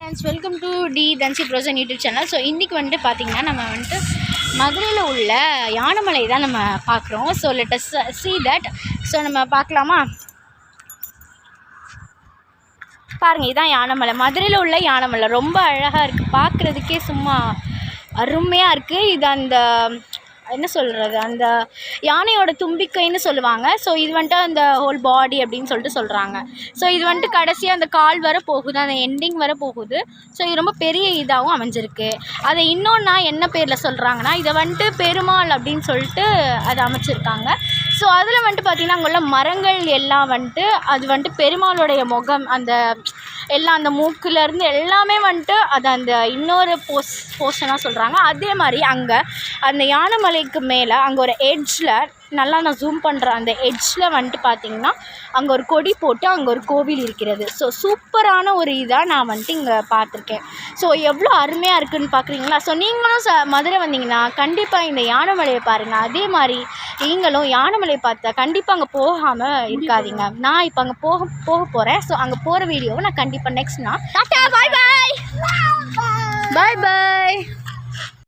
Friends, welcome to டி தன்சி ப்ரோசன் யூடியூப் சேனல். ஸோ இன்றைக்கி வந்துட்டு பார்த்திங்கன்னா நம்ம வந்துட்டு மதுரையில் உள்ள யானைமலை தான் நம்ம பார்க்குறோம். So let us see that. So நம்ம பார்க்கலாமா? பாருங்கள், இதுதான் யானைமலை. மதுரையில் உள்ள யானைமலை ரொம்ப அழகாக இருக்குது, பார்க்குறதுக்கே சும்மா அருமையாக இருக்குது. இது அந்த என்ன சொல்கிறது, அந்த யானையோட தும்பிக்கைன்னு சொல்லுவாங்க. ஸோ இது வந்துட்டு அந்த ஹோல் பாடி அப்படின்னு சொல்லிட்டு சொல்கிறாங்க. ஸோ இது வந்துட்டு கடைசியாக அந்த கால் வர போகுது, அந்த எண்டிங் வர போகுது. ஸோ இது ரொம்ப பெரிய இதாகவும் அமைஞ்சிருக்கு. அதை இன்னொன்னா என்ன பேரில் சொல்கிறாங்கன்னா, இதை வந்துட்டு பெருமாள் அப்படின்னு சொல்லிட்டு அதை அமைச்சிருக்காங்க. ஸோ அதில் வந்துட்டு பார்த்திங்கன்னா அங்கே உள்ள மரங்கள் எல்லாம் வந்துட்டு அது வந்துட்டு பெருமாளுடைய முகம், அந்த எல்லாம் அந்த மூக்கிலேருந்து எல்லாமே வந்துட்டு அது அந்த இன்னொரு போர்ஷனாக சொல்கிறாங்க. அதே மாதிரி அங்கே அந்த யானைமலைக்கு மேலே அங்கே ஒரு எட்ஜில் நல்லா நான் ஜூம் பண்ணுறேன். அந்த எட்ஜில் வந்துட்டு பார்த்திங்கன்னா அங்கே ஒரு கொடி போட்டு அங்கே ஒரு கோவில் இருக்கிறது. ஸோ சூப்பரான ஒரு இதாக நான் வந்துட்டு இங்கே பார்த்துருக்கேன். ஸோ எவ்வளோ அருமையாக இருக்குதுன்னு பார்க்குறீங்களா? ஸோ நீங்களும் மதுரை வந்தீங்கன்னா கண்டிப்பாக இந்த யானைமலையை பாருங்கள். அதே மாதிரி நீங்களும் யானைமலையை பார்த்தா கண்டிப்பாக அங்கே போகாமல் இருக்காதீங்க. நான் இப்போ அங்கே போக போகிறேன். ஸோ அங்கே போகிற வீடியோவை நான் கண்டிப்பாக நெக்ஸ்ட் நான் டாடா, பாய் பாய், பாய் பாய்.